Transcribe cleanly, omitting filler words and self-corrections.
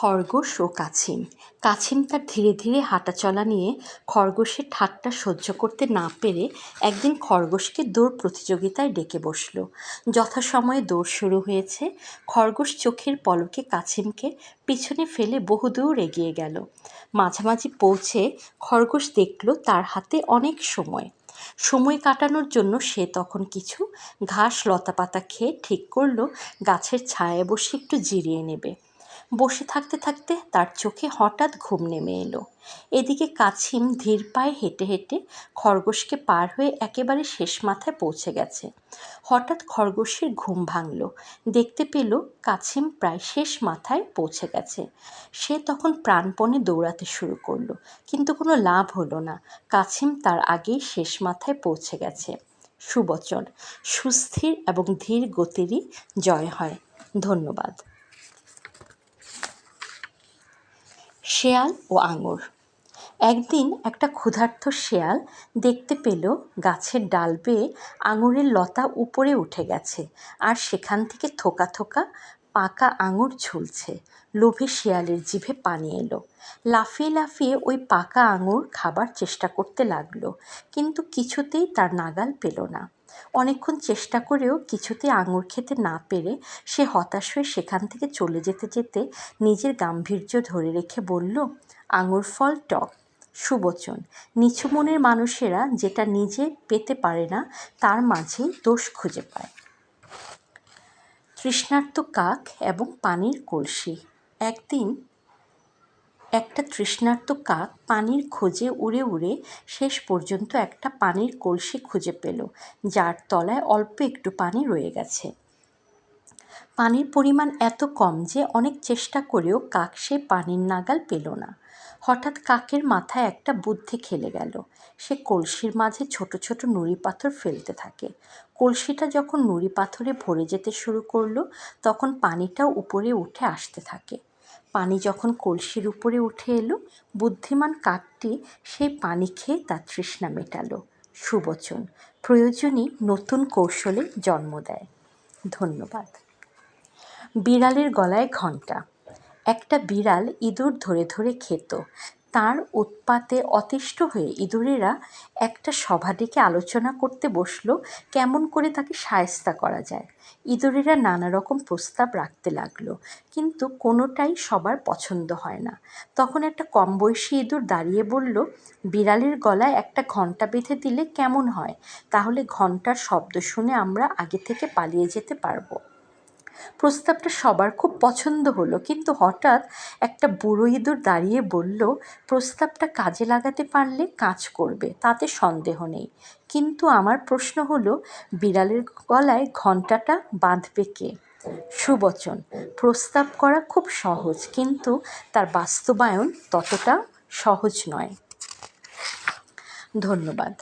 খরগোশ ও কাছিম। কাছিম তার ধীরে ধীরে হাঁটাচলা নিয়ে খরগোশের ঠাট্টা সহ্য করতে না পেরে একদিন খরগোশকে দৌড় প্রতিযোগিতায় ডেকে বসল। যথাসময়ে দৌড় শুরু হয়েছে। খরগোশ চোখের পলকে কাছিমকে পিছনে ফেলে বহুদূর এগিয়ে গেল। মাঝামাঝি পৌঁছে খরগোশ দেখল তার হাতে অনেক সময় কাটানোর জন্য সে তখন কিছু ঘাস লতাপাতা খেয়ে ঠিক করলো গাছের ছায়ায় বসে একটু জিরিয়ে নেবে। বসে থাকতে থাকতে তার চোখে হঠাৎ ঘুম নেমে এলো। এদিকে কাছিম ধীর পায়ে হেঁটে হেঁটে খরগোশকে পার হয়ে একেবারে শেষ মাথায় পৌঁছে গেছে। হঠাৎ খরগোশের ঘুম ভাঙল। দেখতে পেল কাছিম প্রায় শেষ মাথায় পৌঁছে গেছে। সে তখন প্রাণপণে দৌড়াতে শুরু করলো, কিন্তু কোনো লাভ হলো না। কাছিম তার আগেই শেষ মাথায় পৌঁছে গেছে। সুবচন: সুস্থির এবং ধীর গতিরই জয় হয়। ধন্যবাদ। শেয়াল ও আঙুর। একদিন একটা ক্ষুধার্ত শেয়াল দেখতে পেল গাছের ডাল বেয়ে আঙুরের লতা উপরে উঠে গেছে, আর সেখান থেকে থোকা থোকা পাকা আঙুর ঝুলছে। লোভে শেয়ালের জিভে পানি এলো। লাফিয়ে লাফিয়ে ওই পাকা আঙুর খাবার চেষ্টা করতে লাগলো, কিন্তু কিছুতেই তার নাগাল পেল না। অনেকক্ষণ চেষ্টা করেও কিছুতেই আঙুর খেতে না পেরে সে হতাশ হয়ে সেখান থেকে চলে যেতে যেতে নিজের গাম্ভীর্য ধরে রেখে বলল, আঙুর ফল টক। সুবচন: নিচু মনের মানুষেরা যেটা নিজে পেতে পারে না তার মাঝেই দোষ খুঁজে পায়। তৃষ্ণার্ত কাক এবং পানির কলসি। একদিন একটা তৃষ্ণার্ত কাক পানির খোঁজে উড়ে উড়ে শেষ পর্যন্ত একটা পানির কলসি খুঁজে পেল, যার তলায় অল্প একটু পানি রয়ে গেছে। পানির পরিমাণ এত কম যে অনেক চেষ্টা করেও কাক সে পানির নাগাল পেল না। হঠাৎ কাকের মাথায় একটা বুদ্ধি খেলে গেল। সে কলসির মাঝে ছোট ছোট নুড়ি পাথর ফেলতে থাকে। কলসিটা যখন নুড়ি পাথরে ভরে যেতে শুরু করলো, তখন পানিটাও উপরে উঠে আসতে থাকে। পানি যখন কলসির উপরে উঠে এলো, বুদ্ধিমান কাকটি সেই পানি খেয়ে তার তৃষ্ণা মেটালো। সুবচন: প্রয়োজনই নতুন কৌশলে জন্ম দেয়। ধন্যবাদ। বিড়ালের গলায় ঘণ্টা। একটা বিড়াল ইঁদুর ধরে ধরে খেত। তার উৎপাতে অতিষ্ঠ হয়ে ইঁদুরেরা একটা সভা ডেকে আলোচনা করতে বসলো কেমন করে তাকে শায়েস্তা করা যায়। ইঁদুরেরা নানা রকম প্রস্তাব রাখতে লাগলো, কিন্তু কোনোটাই সবার পছন্দ হয় না। তখন একটা কম বয়সী ইঁদুর দাঁড়িয়ে বলল, বিড়ালের গলায় একটা ঘণ্টা বেঁধে দিলে কেমন হয়? তাহলে ঘণ্টার শব্দ শুনে আমরা আগে থেকে পালিয়ে যেতে পারবো। প্রস্তাবটা সবার খুব পছন্দ হলো, কিন্তু হঠাৎ একটা বুড়ো ইঁদুর দাঁড়িয়ে বলল, প্রস্তাবটা কাজে লাগাতে পারলে কাজ করবে, তাতে সন্দেহ নেই, কিন্তু আমার প্রশ্ন হলো, বিড়ালের গলায় ঘণ্টাটা বাঁধবে কে? সুবচন: প্রস্তাব করা খুব সহজ, কিন্তু তার বাস্তবায়ন ততটা সহজ নয়। ধন্যবাদ।